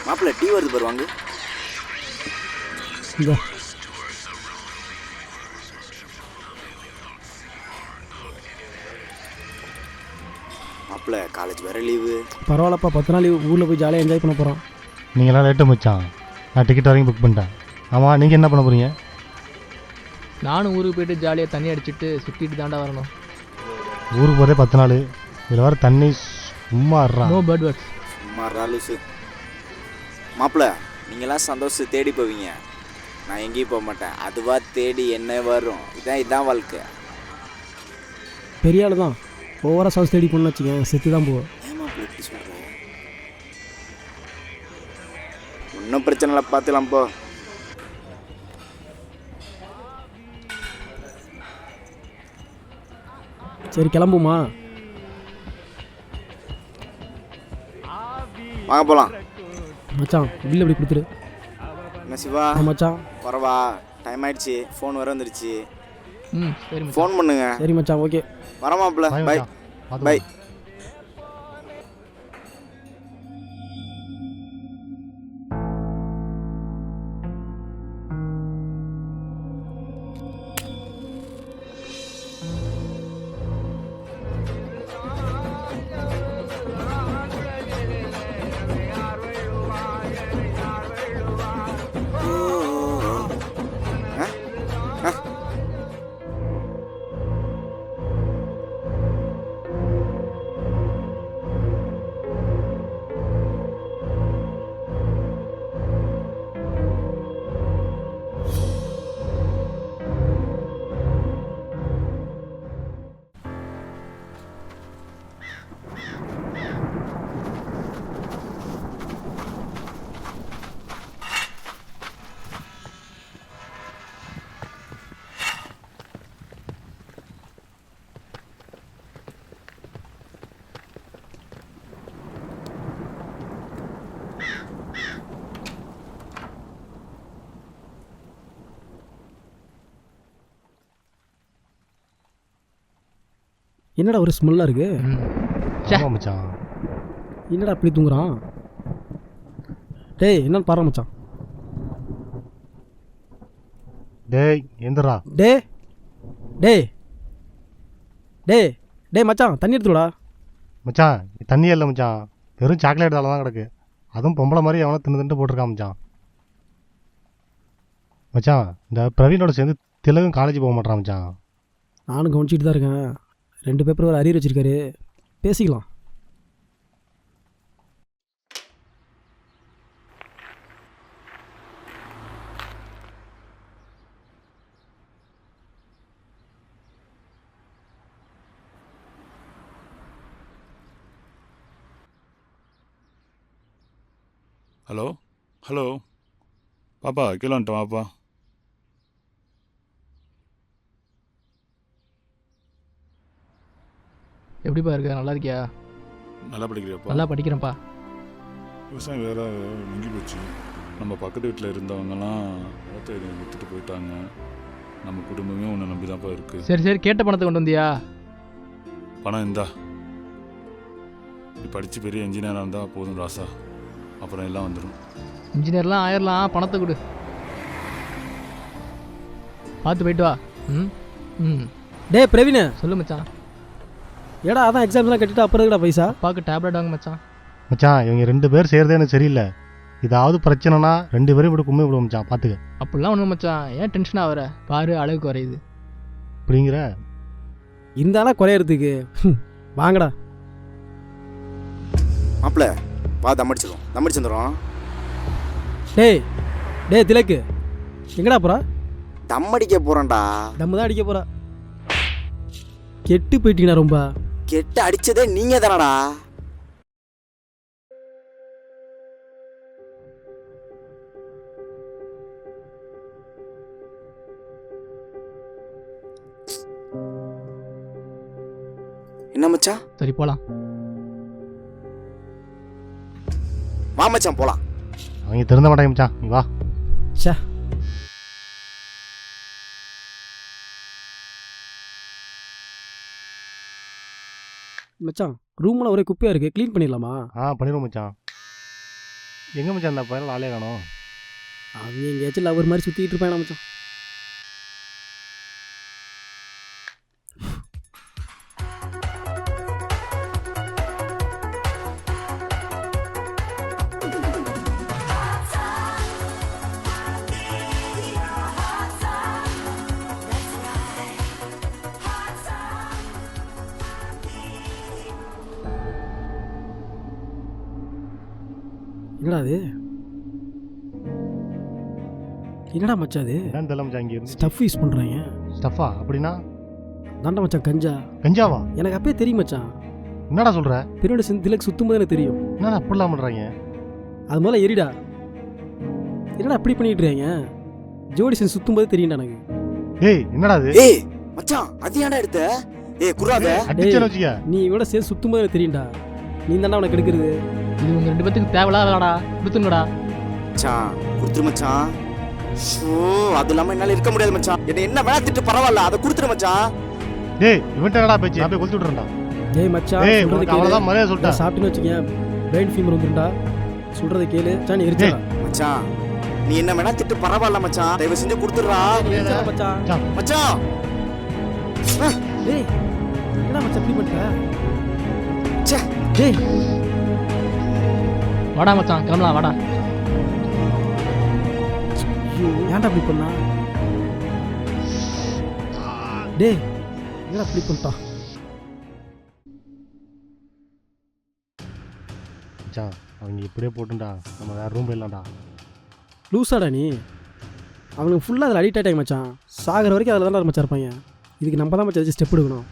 மாப்பிள்ள டீ வருது வருவாங்க. மாப்பிள்ள காலேஜ் வேற லீவு. பரவாயில்லப்பா, 10 நாள் லீவு. ஊரில் போய் ஜாலியாக என்ஜாய் பண்ண போகிறோம். நீங்களாம் லேட்டு மச்சான். நான் டிக்கெட் வரைக்கும் புக் பண்ணிட்டேன். ஆமாம், நீங்கள் என்ன பண்ண போகிறீங்க? நானும் ஊருக்கு போயிட்டு ஜாலியாக தண்ணி அடிச்சுட்டு சுற்றிட்டு தாண்டா வரணும். ஊருக்கு போதே 10 நாள், இதில் வர தண்ணி சும்மா நோ பேர்ட் வேர்ட்ஸ். சும்மா லூசு. மாப்பிள்ள நீங்களாம் சந்தோஷம் தேடி போவீங்க, நான் எங்கேயும் போக மாட்டேன். அதுவாக தேடி என்ன வரும். இதான் வாழ்க்கை. பெரிய ஆள் தான். ஓவராக சவுஸ் தேடி போகணுன்னு வச்சுக்கேன், செத்து தான் போவோம். ஏன் மாப்பிள்ள இப்படி சொல்கிறேன்? ஒன்றும் பிரச்சனை இல்லை, பார்த்துலாம் போ. சரி கிளம்புமா? வாங்க போகலாம். மச்சான் பில் எப்படி கொடுத்துரு. என்ன சிவா? மச்சான் பரவா, டைம் ஆயிடுச்சு, ஃபோன் வர வந்துருச்சு. சரி ஃபோன் பண்ணுங்க. சரி மச்சான், ஓகே. வர மாப்பிள்ள, பை பை. என்னடா ஒரு ஸ்மெல்லாக இருக்கு. மச்சான் என்னடா அப்படி தூங்குறான்? டேய் என்னன்னு பாரு மச்சான். டேய் எந்திரா. டே டே டே டே மச்சான், தண்ணி எடுத்துடா. மச்சான் தண்ணியே இல்லை மச்சான், வெறும் சாக்லேட் தால தான் கிடக்கு. அதுவும் பொம்பளை மாதிரி எவனோ தின்னு போட்டிருக்கான் மச்சான். மச்சான் இந்த பிரவீனோட சேர்ந்து திலகும் காலேஜ் போக மாட்டான் மச்சான். நானும் கவனிச்சிட்டு தான் இருக்கேன். 2 பேப்பர் ஒரு அரியர் வச்சிருக்காரு, பேசிக்கலாம். ஹலோ ஹலோ பாப்பா, கீழே வந்துட்டோம் பாப்பா. எப்படிப்பா இருக்க? நல்லா இருக்கியா? நல்லா படிக்கிறியாப்பா? நல்லா படிக்கிறேன்ப்பா. விவசாயம் வேற நங்கி போச்சு. நம்ம பக்கத்து வீட்டில் இருந்தவங்கலாம் நிலத்தை விற்றுட்டு போயிட்டாங்க. நம்ம குடும்பமே உன்னை நம்பி தான்ப்பா இருக்குது. சரி சரி, கேட்ட பணத்தை கொண்டு வந்தியா? பணம் இந்தா. நீ படித்து பெரிய இன்ஜினியராக இருந்தால் போதும் ராசா, அப்புறம் எல்லாம் வந்துடும். இன்ஜினியர்லாம் ஆயிரலாம், பணத்தை கொடு. பார்த்து போயிட்டு வா. டே பிரவீன், சொல்லு மச்சான். ஏடா அதான் எக்ஸாம்லாம் கட்டிட்டு அப்புறம் இருக்கடா பைசா. அப்பாவுக்கு டேப்லெட் வாங்க மச்சான். மச்சான் இவங்க 2 பேர் சேர்றதே எனக்கு சரியில்லை. ஏதாவது பிரச்சனைனா 2 பேரும் இப்படி கும்மி விடுவோம் மச்சான், பார்த்துக்க. அப்படிலாம் ஒன்றும் மச்சான், ஏன் டென்ஷன் ஆகிற? பாரு அழகு குறையுது. அப்படிங்கிற இருந்தாலும் குறையறதுக்கு வாங்கடா. மாப்பிள்ள வா, தம்மடிச்சு வந்துடும். டேய் டே திலக்கு, எங்கடா போகிறா? தம்மடிக்க போகிறேன்டா. நம்ம தான் அடிக்க போகிறா. கெட்டு போயிட்டீங்கண்ணா ரொம்ப. கெட்டு அடிச்சதே நீங்கள் தானடா. என்ன மச்சான்? சரி போகலாம். வா மச்சான் போகலாம். அவங்க திருந்த மாட்டாங்க மச்சான், நீ வா. ஷா மச்சான் ரூம்லாம் ஒரே குப்பையாக இருக்குது, க்ளீன் பண்ணிடலாமா? பண்ணிடுவோம் மச்சான். எங்கே மச்சான் அந்த பையன் ஆளே காணோம்? அவங்க எங்கேயாச்சும் லவர் மாதிரி சுற்றிக்கிட்டு இருப்பாங்க மச்சான். என்னடா அது? என்னடா மச்சான் அது? என்னன்னு தெரியல மச்சான். இங்கே இருந்து ஸ்டஃப் யூஸ் பண்ணுறாங்க. ஸ்டஃபா? அப்படின்னா தாண்டா மச்சான் கஞ்சா. கஞ்சாவா? எனக்கு அப்பயே தெரியும் மச்சான். என்னடா சொல்கிற? பின்னாடி சேர்ந்து திலக் சுற்றும் போது எனக்கு தெரியும். என்னடா அப்படிலாம் பண்ணுறாங்க? அது முதல்ல எரிடா. என்னடா அப்படி பண்ணிட்டு இருக்காங்க? ஜோடி சேர்ந்து சுற்றும் போது தெரியும்டா எனக்கு. ஏய் என்னடா அது? ஏய் மச்சான் அது ஏன்டா எடுத்த? ஏய் குர்ராத. அடிச்சேன்னு வச்சுக்க. நீ இவட சேர்ந்து சுற்றும் போது எனக்கு தெரியும்டா. நீ தாண்டா உனக்கு எடுக்கிறது. இது உங்கள் 2 பேத்துக்கு தேவையில்லாதடா, கொடுத்துங்கடா. மச்சான் கொடுத்துரு மச்சான். ஷோ அது இல்லாமல் என்னால் இருக்க முடியாது மச்சான். என்ன வேணா திட்டு பரவாயில்ல, அதை கொடுத்துரு மச்சான். டேய் இவன்ட்ட என்னடா பேச்சு? நான் போய் கொளுத்து விட்றேன்டா. ஏய் மச்சான் ஏய் சொல்றது உனக்கு கேளு. அவ்வளோதான் மரியாதை சொல்லிட்டேன். சாப்பிட்டுன்னு வச்சுக்கேன், பிரெயின் ஃபீவர் வந்துருண்டா. சொல்றதை கேளு. மச்சான் நீ எரிச்சலா? மச்சான் நீ என்ன வேணா திட்டு பரவாயில்ல மச்சான், தயவு செஞ்சு கொடுத்துடுறா எரிச்சலா மச்சான்? மச்சான். டேய் என்னடா மச்சான் இப்படி பண்ணிட்ட? ச்சே டேய் வாடா மச்சான், கிளம்பலாம் வாடா. ஐயோ, ஏன்டா இப்படி பண்ணா? டேய் என்னடா இப்படி பண்ணிட்டான்? மச்சான் அவங்க இப்படியே போட்டுண்டா, நம்ம வேறு ரூம் போயிடலாம்டா. லூஸாடா நீ? அவனுக்கு ஃபுல்லாக அதில் அடிக்ட் ஆகிட்டாங்க மச்சான். சாகிற வரைக்கும் அதில் தான்டா மச்சான் இருப்பாங்க. இதுக்கு நம்ம தான் மச்சான் ஏதாச்சும் ஸ்டெப் எடுக்கணும்.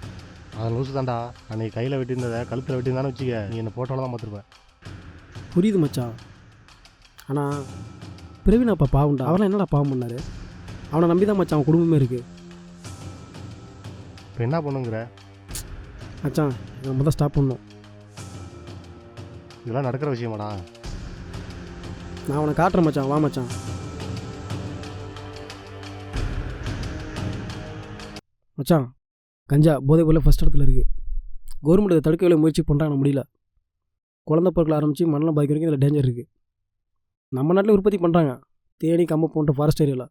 அது லூசு தான்டா. அன்றைக்கி கையில் வெட்டியிருந்ததை கழுத்தில் வெட்டியிருந்தானு வச்சுக்க, நீ என்னை போட்டோவில் தான் பார்த்துருப்பேன். புரியுது மச்சான். ஆனால் பிரவீன் அப்பா பாவம்டா. அவரெல்லாம் என்னடா பாவம் பண்ணார்? அவனை நம்பி தான் மச்சான் அவன் குடும்பமே இருக்குது. இப்போ என்ன பண்ணுங்கிற மச்சான் இதை நம்ம தான் ஸ்டாப் பண்ணணும். இதெல்லாம் நடக்கிற விஷயமாடா? நான் அவனை காட்டுறேன் மச்சான், வா மச்சான். மச்சான் கஞ்சா போதை பொருள் ஃபஸ்ட் இடத்துல இருக்குது. கவர்மெண்ட் இதை தடுக்க முயற்சி பண்ணுறாங்க, முடியல. குழந்தை பொருட்கள் ஆரம்பித்து மண்ணெலாம் பாதிக்க வரைக்கும் இதில் டேஞ்சர் இருக்குது. நம்ம நாட்டில் உற்பத்தி பண்ணுறாங்க, தேனி கம்பம் போன்ற ஃபாரஸ்ட் ஏரியாவில்.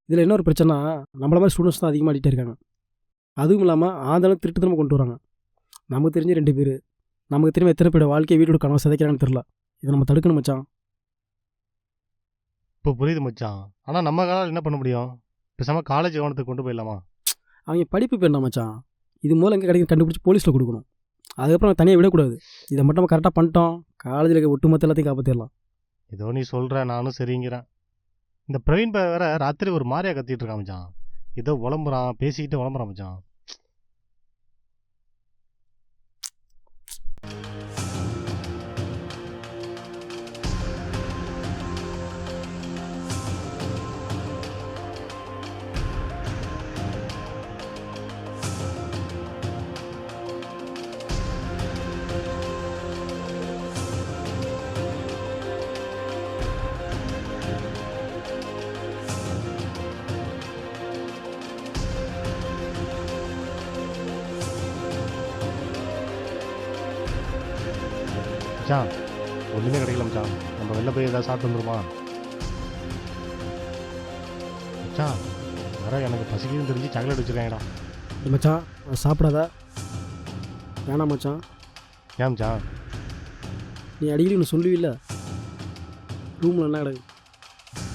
இதில் என்ன ஒரு பிரச்சனை, நம்மள மாதிரி ஸ்டூடெண்ட்ஸ் தான் அதிகமாக அடிக்ட் இருக்காங்க. அதுவும் இல்லாமல் ஆந்தாலும் திருட்டுத்தனமாக கொண்டு வராங்க. நமக்கு தெரிஞ்சு 2 பேர், நமக்கு தெரியும் எத்தனை பேர் வாழ்க்கையை வீட்டோட கனவு சிதைக்கிறாங்கன்னு தெரில. இதை நம்ம தடுக்கணும் மச்சான். இப்போ புரியுது மச்சான். ஆனால் நம்ம காலம் என்ன பண்ண முடியும்? பேசாமல் காலேஜ் கவனத்துக்கு கொண்டு போயிடலாமா? அவங்க படிப்பு வேண்டாம் மச்சான். இது மூலம் எங்கே கிடைக்கும் கண்டுபிடிச்சி போலீஸில் கொடுக்கணும். அதுக்கப்புறம் தனியாக விடக்கூடாது. இதை மட்டும் நம்ம கரெக்டாக பண்ணிட்டோம், காலேஜில் இருக்க ஒட்டுமொத்த எல்லாத்தையும் காப்பாற்றிடலாம். ஏதோ நீ சொல்கிற, நானும் சரிங்கிறேன். இந்த பிரவீன் பா வேற ராத்திரி ஒரு மாதிரியாக கத்திட்டு இருக்கான் மச்சான். ஏதோ உளம்புறான், பேசிக்கிட்டு உளம்புறான் மச்சான். மச்சான் ஒன்றுமே கிடைக்கல மச்சான். நம்ம வெளில போய் ஏதாவது சாப்பிட்டு வந்துருமா மச்சான்? வேற எனக்கு பசிக்குதுன்னு தெரிஞ்சு சாக்லேட் வச்சுருக்காங்கடா. மச்சான் அதை சாப்பிடாத. வேணாம் மச்சான். ஏன் மச்சான்? நீ அடிக்கடி ஒன்று சொல்லுவில்ல, ரூமில் என்ன கிடக்கு?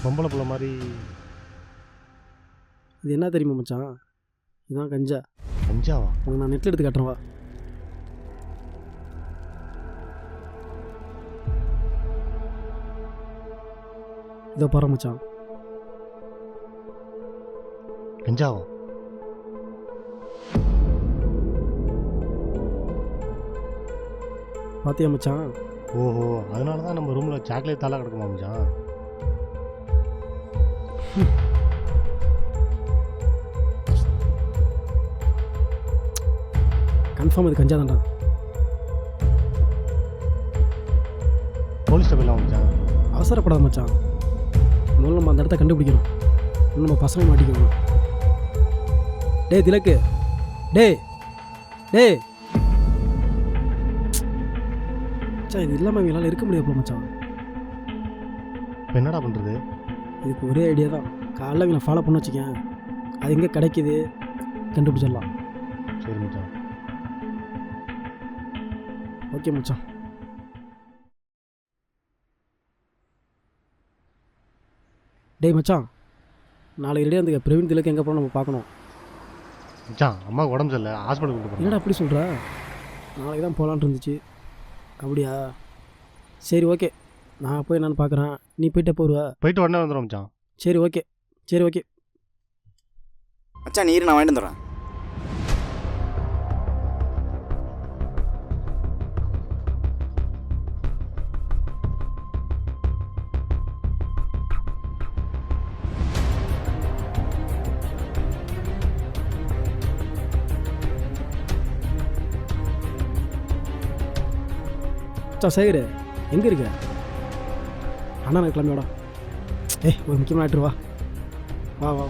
பொம்பளை பிள்ளை மாதிரி. இது என்ன தெரியுமா மச்சான்? இதுதான் கஞ்சா. கஞ்சாவா? உனக்கு நான் நெட்டில் எடுத்து காட்டுறேன், வா. இதோ பாரு மச்சான். கஞ்சாவா? பாத்தியா மச்சான்? ஓஹோ, அதனால தான் நம்ம ரூமில் சாக்லேட் தாளாக கிடக்குமா மச்சான்? கன்ஃபார்ம் இது கஞ்சா தான்டா. போலீஸ் போயிடலாம் மச்சான். அவசரப்படாத மச்சான், முதல்ல நம்ம அந்த இடத்த கண்டுபிடிக்கணும். நம்ம பசங்க மாட்டிக்கணும். டேய் திலக்கு, டேய் டேய் மச்சான் இது இல்லாமல் இவங்களால இருக்க முடியாது மச்சான். இப்போ என்னடா பண்ணுறது? இதுக்கு ஒரே ஐடியா தான். காலைல இவங்களை ஃபாலோ பண்ண வச்சுக்கேன், அது எங்கே கிடைக்குது கண்டுபிடிச்சிடலாம். சரி மச்சான். ஓகே மச்சான். டேய் மச்சான், நாளைக்கு ரெடியாக இருந்துக்க. பிரவீன் திலக்கு எங்கே போகணும் நம்ம பார்க்கணும். மச்சான் அம்மாவுக்கு உடம்பு சரியில்லை, ஹாஸ்பிட்டல் கொண்டு போகிறேன். என்னடா அப்படி சொல்கிற? நாளைக்கு தான் போகலான்ட்டு இருந்துச்சு. அப்படியா? சரி ஓகே, நான் போய் நான் பார்க்குறேன். நீ போயிட்டு எப்போ வருவா? போயிட்டு உடனே வந்துடும் மச்சான். சரி ஓகே, சரி ஓகே. மச்சான் நீர் நான் வாங்கிட்டு வந்துடுறேன். மச்சான் சேகர் எங்கே இருக்க? அண்ணா நான் கிளம்பியோடா. ஒரு முக்கியமான ஆக்டர் வா வா வா.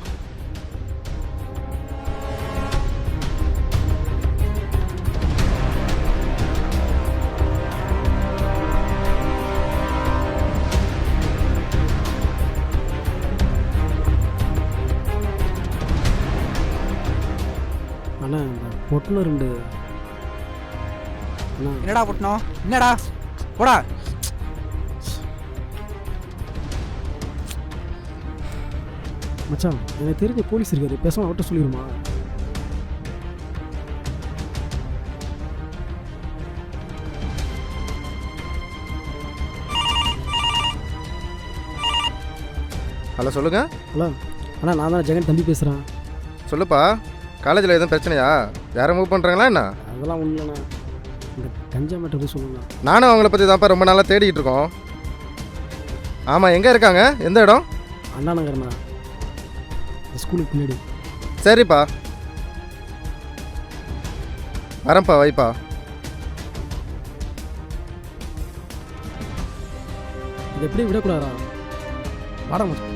அண்ணா இந்த பொட்டில் 2 அண்ணா. என்னடா புட்டணும்? என்னடா போடா. மச்சான் எனக்கு தெரிஞ்ச போலீஸ் இருக்காரு, பேசாம அவர்கிட்ட சொல்லிடுமா? ஹலோ சொல்லுங்கள். ஹலோ அண்ணா, நான் தான் ஜெகன் தம்பி பேசுகிறேன். சொல்லுப்பா, காலேஜில் எதுவும் பிரச்சனையா? யாரும் மூவ் பண்ணுறாங்களா என்ன? அதெல்லாம் ஒன்றும் இல்லைண்ணா, இந்த கஞ்சா மேட்டர் போய் சொல்லுங்கண்ணா. நானும் அவங்கள பற்றி தான்ப்பா ரொம்ப நாளாக தேடிக்கிட்டு இருக்கோம். ஆமாம், எங்கே இருக்காங்க? எந்த இடம்? அண்ணா நகர்ண்ணா, இந்த ஸ்கூலுக்கு பின்னாடி. சரிப்பா, வரேன்ப்பா, வைப்பா. இது எப்படி விடக்கூடாதா? வாடா மச்சான்.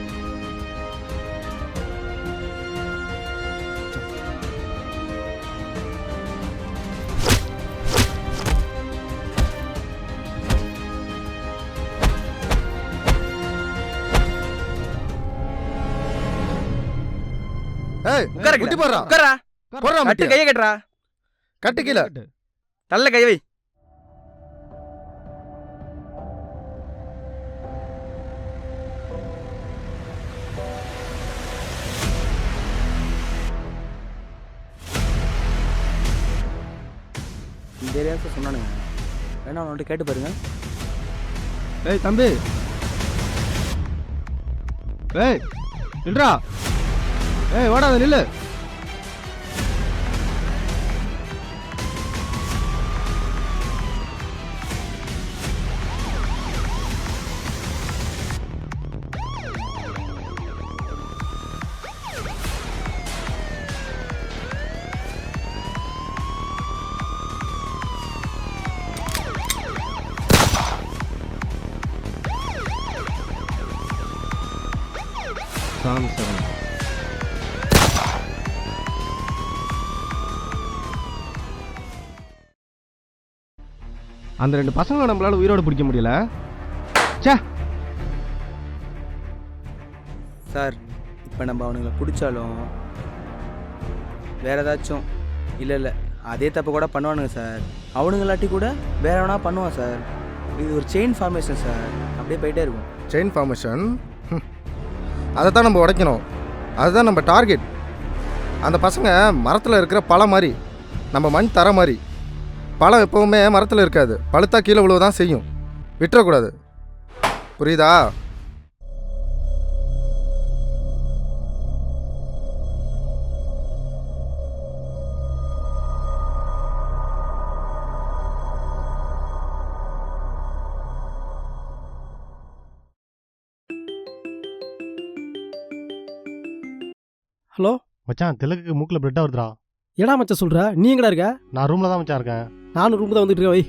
ஏய் உட்கார குட்டி போடுறா, உட்காரா. போடுறா கட்டு முட்டி, கையை கட்டுறா. கட்டு கீழே. தள்ள கை வை. இந்த ஏரியாவுக்கு சொன்னானுங்க, வேணா அவன்கிட்ட கேட்டு பாருங்க. ஏய் தம்பி, ஏய் நில்றா, ஏய் ஓடாத நில்லு. சாமி சரணம். அந்த 2 பசங்களை நம்மளால உயிரோடு பிடிக்க முடியல. சே சார், இப்போ நம்ம அவனுங்களை பிடிச்சாலும் வேற ஏதாச்சும் இல்லை அதே தப்பு கூட பண்ணுவானுங்க சார். அவனுங்களாட்டி கூட வேற எவனா பண்ணுவான் சார். இது ஒரு செயின் ஃபார்மேஷன் சார், அப்படியே போயிட்டே இருக்கும். செயின் ஃபார்மேஷன், அதை தான் நம்ம உடைக்கணும். அதுதான் நம்ம டார்கெட். அந்த பசங்க மரத்தில் இருக்கிற பழம் மாதிரி, நம்ம மண் தர மாதிரி. பழம் எப்போவுமே மரத்தில் இருக்காது, பழுத்தா கீழே விழுவதான் செய்யும். விட்டுறக்கூடாது, புரியுதா? ஹலோ மச்சான் திலக்குக்கு மூக்கில் பிளட்டாக வருதுடா. ஏடா மச்சான் சொல்கிற? நீ எங்கடா இருக்க? நான் ரூமில் தான் மச்சான் இருக்கேன். நானும் ரூம் தான் வந்துட்டு இருக்கேன். வை.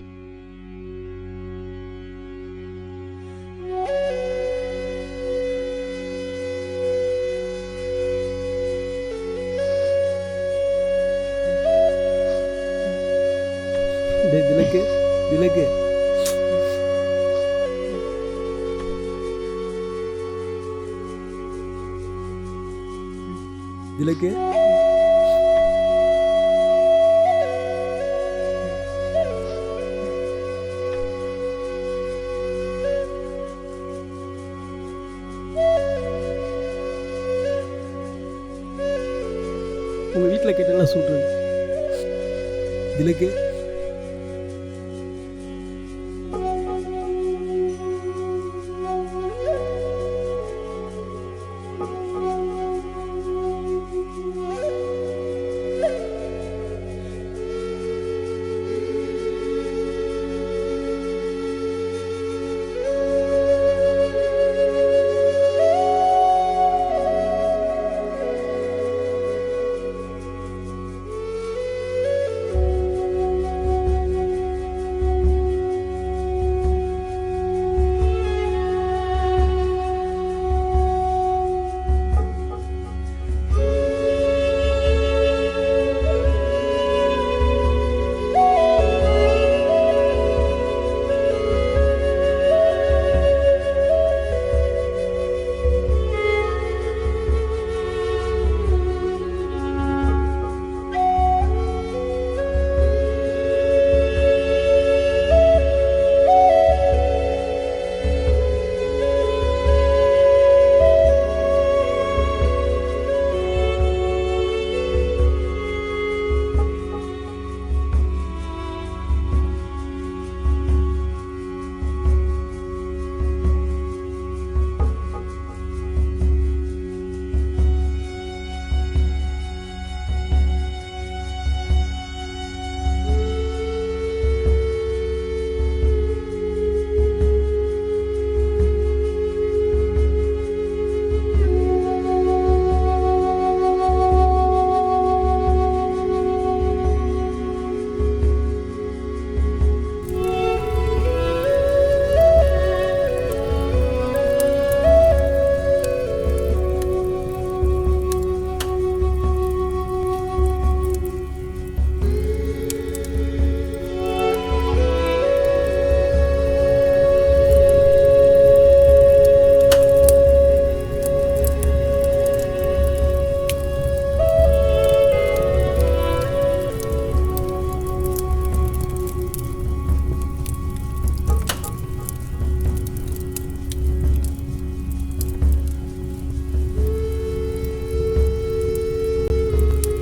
டேய் திலக்கு, திலக்கு திலக்கு உங்கள் வீட்டில் கேட்டேன்னா சொல்கிறேன். திலக்கு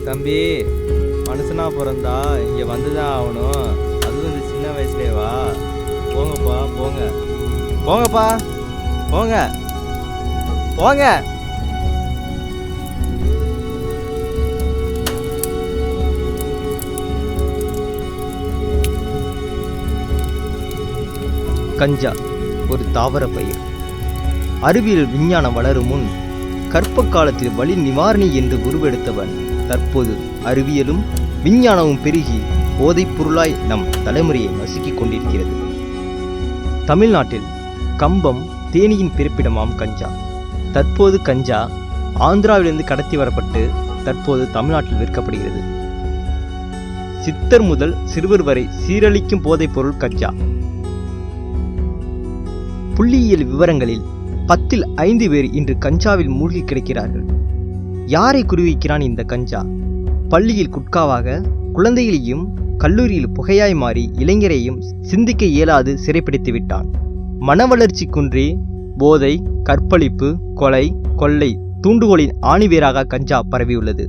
தம்பி, மனுஷனா பிறந்தா இங்கே வந்து தான் ஆகணும். அதுவும் இந்த சின்ன வயசுலேவா? போங்கப்பா, போங்க, போங்கப்பா, போங்க, போங்க. கஞ்சா ஒரு தாவர பயிர். அறிவியல் விஞ்ஞானம் வளரும் முன் கற்ப காலத்தில் வலி நிவாரணி என்று உருவெடுத்தவன் தற்போது அறிவியலும் விஞ்ஞானமும் பெருகி போதைப் பொருளாய் நம் தலைமுறையை நசுக்கிக் கொண்டிருக்கிறது. தமிழ்நாட்டில் கம்பம் தேனியின் பிறப்பிடமாம் கஞ்சா. தற்போது கஞ்சா ஆந்திராவிலிருந்து கடத்தி வரப்பட்டு தற்போது தமிழ்நாட்டில் விற்கப்படுகிறது. சித்தர் முதல் சிறுவர் வரை சீரழிக்கும் போதைப் பொருள் கஞ்சா. புள்ளியியல் விவரங்களில் 10ல் 5 பேர் இன்று கஞ்சாவில் மூழ்கி கிடக்கிறார்கள். யாரை குறிவைக்கிறான் இந்த கஞ்சா? பள்ளியில் குட்காவாக, குழந்தைகளையும் கல்லூரியில் புகையாய் மாறி இளைஞரையும் சிந்திக்க இயலாது சிறைப்பிடித்து விட்டான். மன வளர்ச்சி குன்றி போதை, கற்பழிப்பு, கொலை, கொள்ளை தூண்டுகோலின் ஆணிவேராக கஞ்சா பரவியுள்ளது.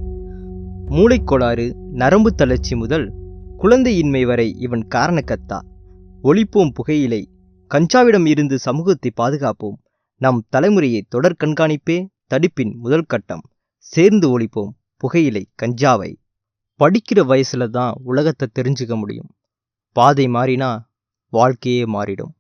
மூளைக்கோளாறு, நரம்பு தளர்ச்சி முதல் குழந்தையின்மை வரை இவன் காரணக்கத்தா. ஒழிப்போம் புகையிலை. கஞ்சாவிடம் இருந்து சமூகத்தை பாதுகாப்போம். நம் தலைமுறையை தொடர் கண்காணிப்பே தடுப்பின் முதல் கட்டம். சேர்ந்து ஒழிப்போம் புகையிலை கஞ்சாவை. படிக்கிற வயசுல தான் உலகத்தை தெரிஞ்சுக்க முடியும். பாதை மாறினா வாழ்க்கையே மாறிடும்.